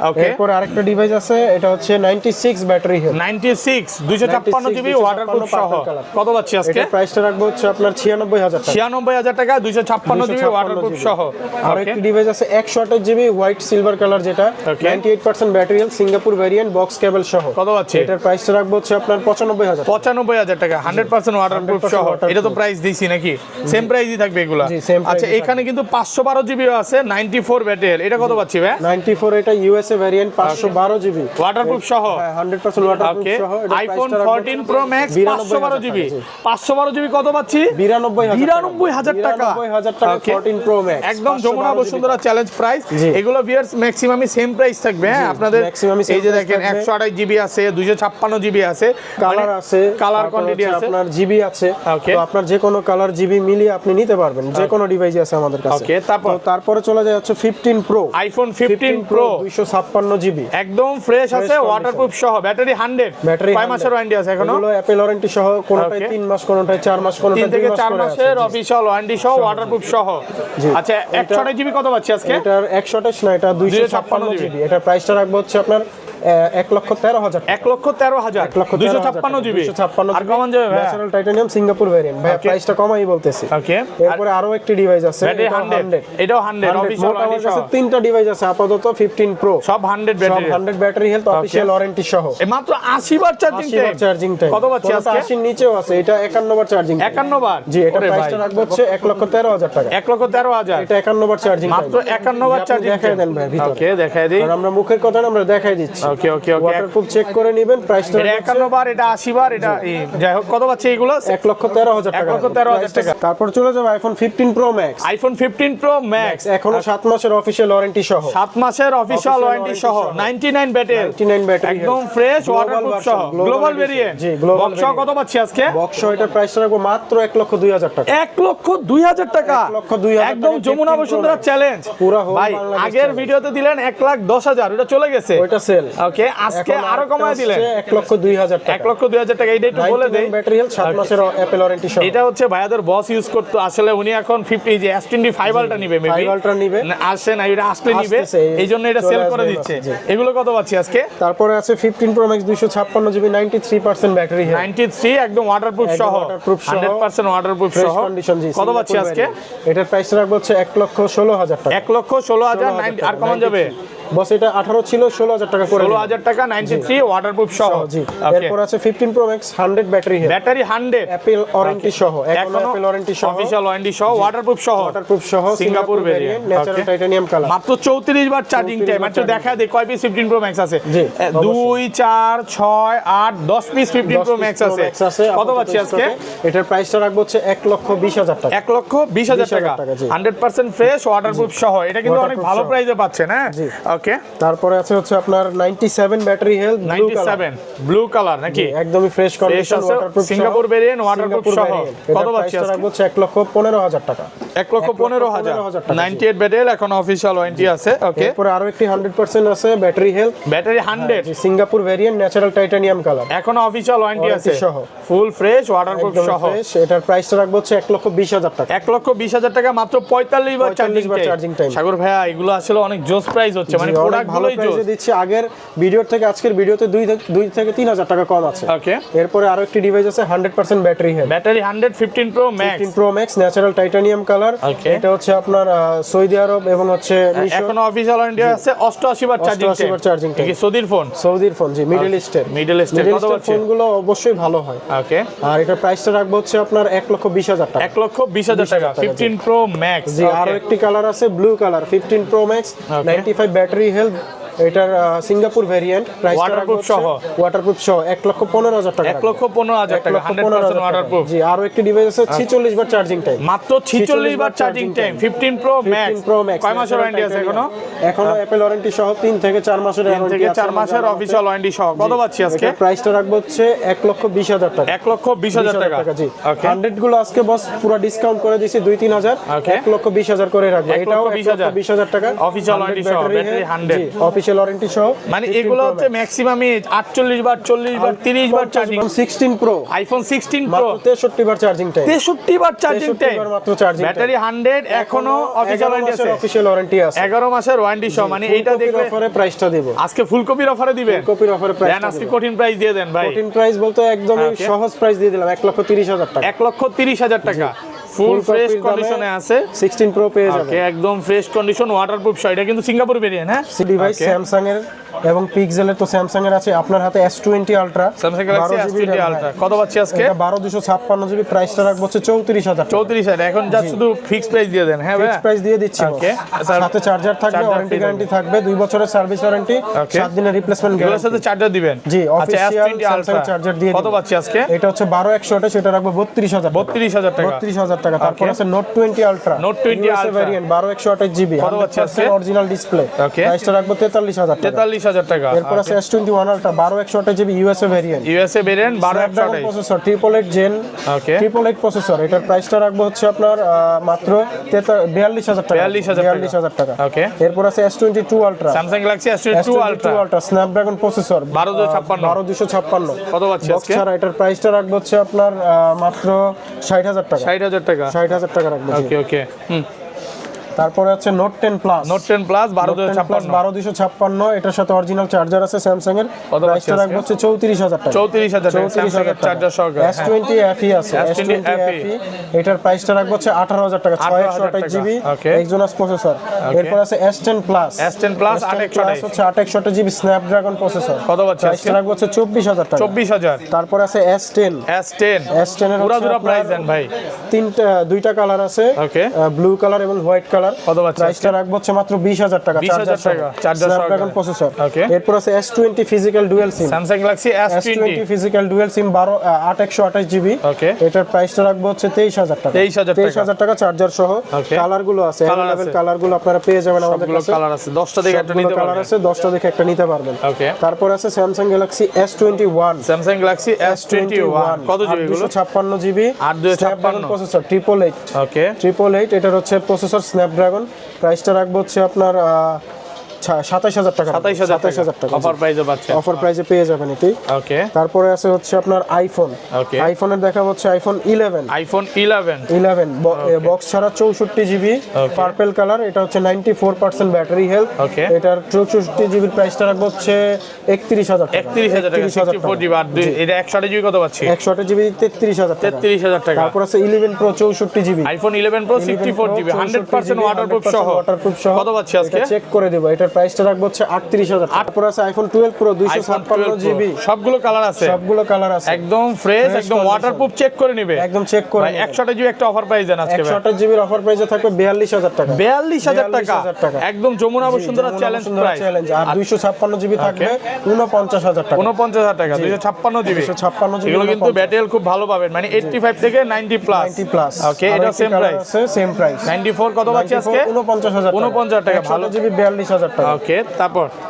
ওকে। এরপর আরেকটা ডিভাইস আছে, এটা হচ্ছে 96 ব্যাটারি হেলথ, 96 256 জিবি ওয়াটারপ্রুফ সহ। কত পাচ্ছি আজকে? এটার প্রাইসটা রাখবো হচ্ছে আপনার 96,000 টাকা। 96,000 টাকা 256 জিবি ওয়াটারপ্রুফ সহ। আর একটি ডিভাইস আছে 128 জিবি হোয়াইট সিলভার কালার, যেটা Okay. 98% battery health, Singapore variant, box কেবল সহ। কত পাচ্ছি? এটার প্রাইসটা রাখবো হচ্ছে আপনার 95,000 টাকা। 95,000 টাকা 100% ওয়াটারপ্রুফ 100% সহ। waterproof। এটা তো প্রাইস দিছি নাকি? সেম প্রাইসই থাকবে এগুলা? জি, same price আচ্ছা, ই এখানে কিন্তু 512 জিবিও আছে 94 ব্যাটারি। এটা কত পাচ্ছি ভাই? 94 এটা ইউএসএ ভ্যারিয়েন্ট, 512 জিবি ওয়াটারপ্রুফ সহ। 100% ওয়াটারপ্রুফ ওকে। সহ। এটার আইফোন প্রাইসটা রাখবো 14 প্রো ম্যাক্স 512 জিবি। 512 জিবি কত পাচ্ছি? 92,000 টাকা। 92,000 টাকা। 92,000 টাকা Okay. 14 প্রো ম্যাক্স, একদম যমুনা বসুন্ধরা চ্যালেঞ্জ প্রাইস। জি। এগুলো ভিউয়ার্স ম্যাক্সিমামই সেম প্রাইস থাকবে। হ্যাঁ, আপনাদের maximum same এই যে price দেখেন থাকবে। 128 জিবি আছে, 256 জিবি আছে, কালার আছে, কালার তারপর কোয়ান্টিটি হচ্ছে আছে। আপনার জিবি আছে। Okay. তো আপনার যে কোনো কালার জিবি মিলিয়ে আপনি নিতে পারবেন, যে কোনো ডিভাইসই আছে আমাদের কাছে। Okay, তারপর? তো তারপরে চলে যায় হচ্ছে 15 প্রো, আইফোন 15 প্রো 256 জিবি, একদম ফ্রেশ আছে, condition। ওয়াটারপ্রুফ সহ, ব্যাটারি 100। ব্যাটারি কয় মাসের ওয়ারেন্টি আছে এখনো? এগুলো অ্যাপল ওয়ারেন্টি সহ, কোনটায় Okay. 3 মাস, কোনটায় 4 মাস, কোনটায় 3 থেকে 2 মাস 4 করে আছে। মাসের জি। অফিশিয়াল ওয়ারেন্টি সহ, ওয়াটারপ্রুফ সহ। জি। আচ্ছা, 128 জিবি কত পাচ্ছি আজকে? এটার 128 না, এটা 256 জিবি। এটার প্রাইসটা রাখবো হচ্ছে আপনার 1,13,000 টাকা। 1,13,000 256 জিবি। আর কমান যাবে ভাই? ন্যাচারাল টাইটানিয়াম সিঙ্গাপুর ভ্যারিয়েন্ট ভাই, Okay. প্রাইসটা কমাই বলতেছি। ওকে। এরপরে আরো একটি ডিভাইস আছে, ব্যাটারি এটাও 100। এটাও 100 অফিশিয়াল মোট আমার ওয়ারেন্টি কাছে সহ। 3টা ডিভাইস আছে আপাতত, 15 প্রো, সব 100 সব battery. 100 battery health, official warranty সহ। মাত্র 80 বার চার্জিং 80 বার টাইম। Charging time. কত পাচ্ছি আজকে? 80 নিচেও আছে, এটা 51 বার চার্জিং। 51 বার। জি, এটা ওরে ভাই। প্রাইসটা রাখবো হচ্ছে 1,13,000 টাকা। 1,13,000 এটা 51 বার চার্জিং, মাত্র 51 বার চার্জিং দেখাই দেন ভাই ভিতরে। ওকে, দেখাই দিই। আর আমরা মুখের কথা না, আমরা দেখাই দিচ্ছি। ওকে ওকে ওকে। ওয়াটারপ্রুফ চেক করে নেবেন। প্রাইসটা এটা 51 বার, এটা 80 বার, এটা যাই হোক কত পাচ্ছে এগুলো? 1,13,000 টাকা। 1,13,000 টাকা। তারপর চলে যাবে iPhone 15 pro max, iPhone 15 pro max এখনো 7 মাসের অফিশিয়াল ওয়ারেন্টি সহ। 7 মাসের অফিশিয়াল ওয়ারেন্টি সহ, 99 ব্যাটারি, 99 ব্যাটারি, একদম ফ্রেশ, ওয়াটারপ্রুফ সহ, গ্লোবাল ভেরিয়েন্ট। জি, গ্লোবাল বক্স সহ কত পাচ্ছি আজকে? বক্স এটার প্রাইসটা রাখবো মাত্র 1,02,000 টাকা। 1,02,000 টাকা, 1,02,000 একদম টাকা, যমুনা 15 বসুন্ধরা Pro চ্যালেঞ্জ। পুরো whole ভাই, বাংলাদেশ আগের challenge। ভিডিওতে দিলেন 1,10,000, ওটা চলে গেছে। ওইটা সেল। ওকে, আজকে আরো কমায় দিলেন 1,02,000 টাকা। 1,02,000 টাকা। এইটা একটু বলে দেই। ব্যাটারি হেলথ, 7 মাসের অ্যাপল ওয়ারেন্টি সহ। এটা হচ্ছে ভাইয়াদের বস ইউজ করতো, আসলে উনি এখন 50 যে S25 আলটা নিবে, মেবি 5 আলট্রা নিবে। আসে না, এটা আসলে নিবে, আসতেছে, এই জন্য এটা চলে সেল আসবে করে এবার, দিচ্ছে। জি। এগুলো কত পাচ্ছি আজকে? তারপরে আছে 15 pro max 256 GB, 93% battery health, 93, একদম ওয়াটারপ্রুফ একদম সহ, waterproof সহ, 100% ওয়াটারপ্রুফ ফ্রেশ সহ। কন্ডিশন। জি, কত পাচ্ছি আজকে? এটার প্রাইসটা রাখবো হচ্ছে 1,16,000 টাকা। 1,16,000 আর কমান যাবে? বস এটা 18 ছিল, 16,000 টাকা করে দিন। 16,000 টাকা, 93 ওয়াটারপ্রুফ সহ। জি। ওকে, এরপর আছে 15 pro max 100 battery health, battery 100, Apple warranty সহ, এখনো অ্যাপল ওয়ারেন্টি সহ, অফিশিয়াল ওয়ারেন্টি সহ, ওয়াটারপ্রুফ সহ, ওয়াটারপ্রুফ সহ, Singapore variant, natural titanium colour. মাত্র 34 বার চার্জিং 34 টাইম। বার একটু charging দেখা দেই কয় পিস 15 প্রো ম্যাক্স আছে। জি, 2 4 6 8 10 পিস 15 প্রো ম্যাক্স আছে। কত পাচ্ছি আজকে? এটার প্রাইসটা রাখবো হচ্ছে 1,20,000 টাকা। 1,20,000 টাকা, 20,000 টাকা, জি। 100% ফ্রেশ, ওয়াটারপ্রুফ সহ। এটা কিন্তু অনেক Waterproof ভালো সহ। প্রাইসে পাচ্ছেন। হ্যাঁ, জি। ওকে। তারপরে আছে হচ্ছে আপনার 97 battery health, blue colour, 97 blue colour নাকি? একদমই ফ্রেশ কন্ডিশন, আছে, ওয়াটারপ্রুফ সিঙ্গাপুর ভেরিয়েন্ট, ওয়াটারপ্রুফ সহ। কত পাচ্ছি আজকে? রাখবো হচ্ছে 1,15,000 টাকা। 1,15,000 98 ব্যাটারি, এখন অফিশিয়াল ওয়ারেন্টি আছে। ওকে, এরপরে আরো একটি 100% আছে battery health, battery 100, Singapore variant, natural titanium colour, এখন অফিশিয়াল ওয়ারেন্টি আছে, Warranty সহ। ফুল ফ্রেশ, ওয়াটারপ্রুফ একদম সহ। ফ্রেশ। এটার প্রাইসটা রাখবো হচ্ছে 1,20,000 টাকা। 1,20,000 টাকা, মাত্র 45 বার 45 বার চার্জিং charging টাইম। time। সাগর ভাইয়া, এগুলো আসলে অনেক জোস প্রাইস হচ্ছে, মানে জি, অনেক প্রোডাক্ট ভালো গুলোই জোস। প্রাইসে দিচ্ছি। আগের ভিডিওর থেকে আজকের ভিডিওতে 2 থেকে 3,000 টাকা কম আছে। ওকে, এরপরে আরো একটি ডিভাইস আছে 100% battery health, battery 100 15 pro max, 15 pro max, natural titanium colour. Okay. এটা হচ্ছে আপনার সৌদি আরব এবং হচ্ছে মিশর, এখন অফিশিয়াল ওয়ারেন্টি আছে 88 বার চার্জিং 88 বার charging time। কি সৌদির ফোন? সৌদির ফোন, জি, মিডল ইস্টের। মিডল ইস্টের কত পাচ্ছে? ফোনগুলো অবশ্যই ভালো হয়। ওকে, আর এটার প্রাইসটা রাখবো হচ্ছে আপনার 1,20,000 টাকা। 1,20,000 টাকা, 15 প্রো ম্যাক্স। জি, আরো একটি কালার আছে blue colour, 15 pro max, 95 battery health, এটার সিঙ্গাপুর ভেরিয়েন্ট প্রাইস Waterproof সহ? ওয়াটারপ্রুফ সহ 1,15,000 টাকা 1,15,000 টাকা 100% ওয়াটারপ্রুফ। জি আরো একটি ডিভাইস আছে 46 বার চার্জিং টাইম মাত্র 46 বার চার্জিং টাইম 15 প্রো ম্যাক্স। কয় মাসের ওয়ারেন্টি আছে এখনো? এখনো অ্যাপল ওয়ারেন্টি সহ 3 থেকে 4 মাসের 3 ওয়ারেন্টি থেকে আছে 4 মাসের অফিশিয়াল ওয়ারেন্টি সহ। কত পাচ্ছি আজকে? প্রাইসটা রাখবো হচ্ছে 1,20,000 টাকা 1,20,000 টাকা। জি ওকে 100 গুলো আজকে বস পুরো ডিসকাউন্ট করে দিছি 2-3 হাজার Okay. 1,20,000 করে রাখবো এটাও 1,20,000 1,20,000 টাকা Official warranty সহ, battery 100 জি অফিশিয়াল ওয়ারেন্টি সহ মানে এগুলো হচ্ছে ম্যাক্সিমামই 48 বার 40 বার 30 বার চার্জিং। 16 প্রো আইফোন 16 প্রো মাত্র 63 বার চার্জিং টাইম 63 বার চার্জিং 63 টাইম বার মাত্র চার্জিং ব্যাটারি 100 এখনো অফিশিয়াল ওয়ারেন্টি আছে। অফিশিয়াল ওয়ারেন্টি আছে 11 মাসের ওয়ারেন্টি সহ মানে এইটা দেখবে অফারে প্রাইসটা দেব আজকে ফুলকপির অফারে দিবেন। কপির অফারে দেন প্রাইসটা আজকে কঠিন প্রাইস দিয়ে দেন ভাই। কঠিন প্রাইস বলতে একদমই Okay. সহজ প্রাইস দিয়ে দিলাম 1,30,000 টাকা 1,30,000 টাকা ফুল ফ্রেশ কন্ডিশনে আছে। 16 প্রো পেয়ে যাবেন ওকে একদম ফ্রেশ কন্ডিশন ওয়াটারপ্রুফ সহ। এটা কিন্তু সিঙ্গাপুর ভেরিয়েন্ট হ্যাঁ। Device Okay. স্যামসাং এর এবং পিক্সেলের তো স্যামসাং এর আছে আপনার হাতে S20 ultra Samsung Galaxy S20 ultra কত পাচ্ছি আজকে? 12256 জিবি প্রাইসটা রাখবো হচ্ছে 34,000 34,000 এখন যা শুধু ফিক্স প্রাইস দিয়ে দেন হ্যাঁ ভাই। ফিক্স প্রাইস দিয়ে দিচ্ছি Okay. সাথে চার্জার থাকবে Charger ওয়ারেন্টি free গ্যারান্টি থাকবে 2 বছরের সার্ভিস ওয়ারেন্টি Okay. 7 দিনের রিপ্লেসমেন্ট এগুলোর গ্যারান্টি সাথে চার্জার দিবেন? জি আচ্ছা official S20 Samsung ultra charger দিয়ে কত পাচ্ছি আজকে? এটা হচ্ছে 12100 সেটা রাখবো 32,000 32,000 টাকা 32,000 টাকা তারপর Okay. আছে note 20 ultra Note 20 Ultra variant 12128 GB কত পাচ্ছি আজকে? Original display Okay. প্রাইসটা রাখবো 43,000 টাকা 43,000 টাকা। এরপর আছে S21 ultra 12128 GB USA variant USA variant 1228 processor 888 gen okay 888 processor এটার প্রাইসটা রাখবো হচ্ছে আপনার মাত্র 42,000 টাকা 42,000 টাকা ওকে এরপর আছে S22 ultra Samsung Galaxy S22 ultra ultra Snapdragon processor 12256 কত পাচ্ছি বক্স আজকে? ছাড়া এটার প্রাইসটা রাখবো হচ্ছে আপনার মাত্র 60,000 টাকা 60,000 টাকা 60,000 টাকা রাখবো জি। ওকে ওকে তারপরে আছে নোট 10 প্লাস নোট 10 প্লাস 12256 12256 এটার সাথে অরিজিনাল চার্জার আছে স্যামসাং এর কত পাচ্ছি প্রাইসটা রাখবো হচ্ছে 34,000 টাকা 34,000 টাকা স্যামসাং এর চার্জার সহকারে S20 FE আছে S20 S20 FE এটার প্রাইসটা রাখবো হচ্ছে 18,000 টাকা 6128 জিবি Okay. এক্সোনাস প্রসেসর এরপর আছে S10 প্লাস S10 প্লাস 828 হচ্ছে 828 জিবি স্ন্যাপড্রাগন প্রসেসর কত পাচ্ছি আজকে? প্রাইসটা রাখবো হচ্ছে 24,000 টাকা 24,000 তারপর আছে S10 S10 S10 এর পুরা হচ্ছে দুরা আপনার প্রাইস দেন ভাই। দুইটা কালার আছে Okay. ব্লু কালার এবং হোয়াইট কালার কত পাচ্ছি প্রাইসটা রাখবো হচ্ছে মাত্র 20,000 টাকা 20,000 টাকা, চার্জার স্ন্যাপড্রাগন সহকারে। Processor Okay. এরপর আছে S20 physical dual SIM Samsung Galaxy S20 S20 physical dual SIM 8128 GB Okay. এটার প্রাইসটা রাখবো হচ্ছে 23,000 টাকা 23,000 টাকা। 23,000 টাকা চার্জার সহ Okay. কালার গুলো আছে Colour अवेलेबल আছে। কালার গুলো আপনারা পেয়ে যাবেন আমাদের সবগুলো কাছে কালার আছে 10টা থেকে একটা নিতে কালার পারবেন। আছে 10টা দেখে একটা নিতে পারবেন ওকে তারপর আছে Samsung Galaxy S21 Samsung Galaxy S21 কত জিবি এগুলো? 256 জিবি 856 প্রসেসর 888 ওকে 888 এটার হচ্ছে প্রসেসর স্ন্যাপড্রাগন প্রাইসটা রাখবো হচ্ছে আপনার 27,000 টাকা 27,000 টাকা অফার প্রাইসে পাচ্ছেন। অফার প্রাইসে পেয়ে যাবেন এটি ওকে তারপরে আছে হচ্ছে আপনার আইফোন Okay. আইফোনের দেখা হচ্ছে আইফোন 11 আইফোন 11 বক্স ছাড়া 64 জিবি Okay. পার্পল কালার এটা হচ্ছে 94% ব্যাটারি হেলথ Okay. এটার 64 জিবির প্রাইসটা রাখবো হচ্ছে 31,000 টাকা 31,000 টাকা 64 জিবি আর এটা 128 জিবি কত পাচ্ছি? 128 জিবি 33,000 টাকা 33,000 টাকা তারপর আছে 11 pro 64 GB iPhone 11 pro 64 GB 100% waterproof সহ কত পাচ্ছি আজকে? চেক করে দেব এটার প্রাইসটা রাখবো হচ্ছে 38,000 তারপর আছে আইফোন 12 প্রো 256 জিবি সবগুলো কালার আছে সবগুলো কালার আছে একদম ফ্রেশ একদম condition। ওয়াটারপ্রুফ চেক করে নেবে একদম চেক করে ভাই 128 জিবি একটা অফার প্রাইস দেন আজকে ভাই 128 জিবির অফার প্রাইসে থাকবে 42,000 টাকা 42,000 টাকা 42,000 টাকা। একদম Jamuna Bashundhara challenge price challenge আর 256 জিবি থাকবে 49,000 টাকা 49,000 টাকা 256 জিবি 256 জিবি এগুলো কিন্তু ব্যাটারি খুব ভালো পাবেন মানে 85 থেকে 90 প্লাস 90 প্লাস ওকে এটা সেম প্রাইস আছে সেম প্রাইস 94 কত পাচ্ছি আজকে 49,000 49,000 টাকা ভালো জিবি 42,000 টাকা ওকে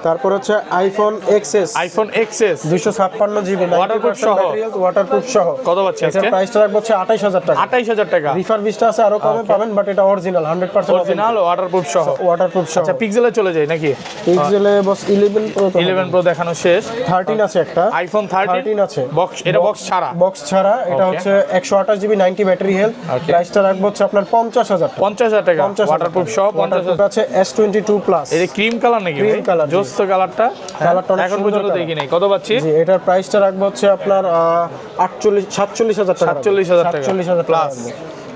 তারপর হচ্ছে iPhone XS iPhone XS 256 GB Waterproof সহ। ওয়াটারপ্রুফ সহ কত পাচ্ছি এটার আজকে প্রাইসটা রাখবো হচ্ছে 28,000 টাকা 28,000 টাকা রিফারবিশড আছে আরো কমে পাবেন বাট এটা অরিজিনাল 100% অরিজিনাল ওয়াটারপ্রুফ সহ ওয়াটারপ্রুফ সহ আচ্ছা পিক্সেলে চলে যাই নাকি পিক্সেলে বস 11 প্রো 11 প্রো দেখানো শেষ 13 আছে একটা আইফোন 13 আছে বক্স এটা বক্স ছাড়া বক্স ছাড়া এটা Okay. হচ্ছে 128 জিবি 90 ব্যাটারি হেলথ Okay. প্রাইসটা রাখবো হচ্ছে আপনার 50,000 টাকা 50,000 টাকা 50,000 ওয়াটারপ্রুফ সহ 50,000 আছে S22 প্লাস এটা ক্রিম কালার নাকি Cream colour, জি। জোস্ত কালারটা কালারটা অনেক এখন সুন্দর পর্যন্ত colour। দেখি নাই কত পাচ্ছি জি এটার প্রাইসটা রাখবো হচ্ছে আপনার 47,000 টাকা 47,000 টাকা 47,000 প্লাস রাখবো।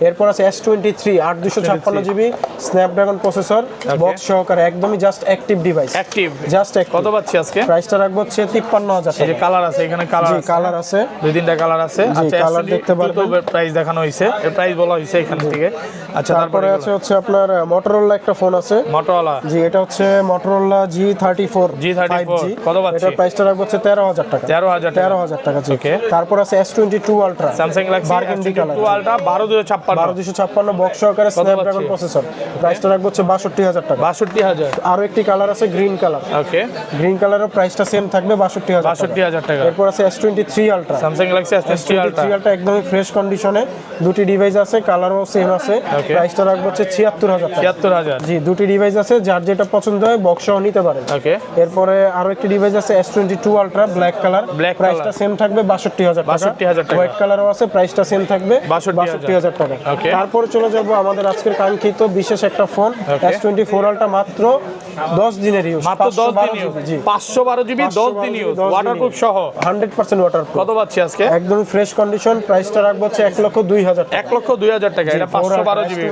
এরপর আছে S23 8256 GB Snapdragon processor box সহকারে একদমই just active device active just কত পাচ্ছি আজকে? প্রাইসটা রাখবো হচ্ছে 53000 এই যে টাকা কালার আছে, এখানে কালার জি আছে, কালার আছে দুই তিনটা কালার আছে। আচ্ছা কালার দেখতে পারবেন, প্রাইস দেখানো হয়েছে, এর প্রাইস বলা হয়েছে এখান থেকে। আচ্ছা তারপরে আছে হচ্ছে আপনার মোটরোলা একটা ফোন আছে মোটরোলা জি, এটা হচ্ছে মোটরোলা G34 G34 5G কত পাচ্ছি? এটার প্রাইসটা রাখবো হচ্ছে 13000 টাকা 13000 টাকা জি। Okay. তারপর আছে S22 ultra Samsung Galaxy burgundy colour S22 ultra 12256 12256 box সহকারে স্ন্যাপড্রাগন প্রসেসর প্রাইসটা রাখবো হচ্ছে 62000 টাকা 62000 আরো একটি কালার আছে গ্রিন কালার ওকে গ্রিন কালারের প্রাইসটা সেম থাকবে 62000 62000 টাকা। এরপর আছে S23 ultra Samsung Galaxy S23 ultra ultra একদমই ফ্রেশ কন্ডিশনে দুটি ডিভাইস আছে কালারও সেম আছে Okay. প্রাইসটা রাখবো হচ্ছে 76000 টাকা 76000 জি দুটি ডিভাইস আছে যার যেটা পছন্দ হয় বক্স সহ নিতে পারেন ওকে। এরপরে আরো একটি ডিভাইস আছে S22 ultra black colour Black প্রাইসটা সেম থাকবে 62000 টাকা 62000 টাকা। হোয়াইট কালারও আছে প্রাইসটা সেম থাকবে 62000 টাকা Okay. তারপর চলে যাব আমাদের আজকের কাঙ্ক্ষিত বিশেষ একটা ফোন Okay. S24 আলট্রা মাত্র 10 দিনের ইউজ মাত্র 10 দিন ইউজ, 512 জিবি 10 দিন ইউজ, ওয়াটারপ্রুফ সহ 100% ওয়াটারপ্রুফ কত পাচ্ছি আজকে? একদম ফ্রেশ কন্ডিশন প্রাইসটা রাখবো হচ্ছে 1,02,000 টাকা 1,02,000 টাকা, এটা 512 জিবি।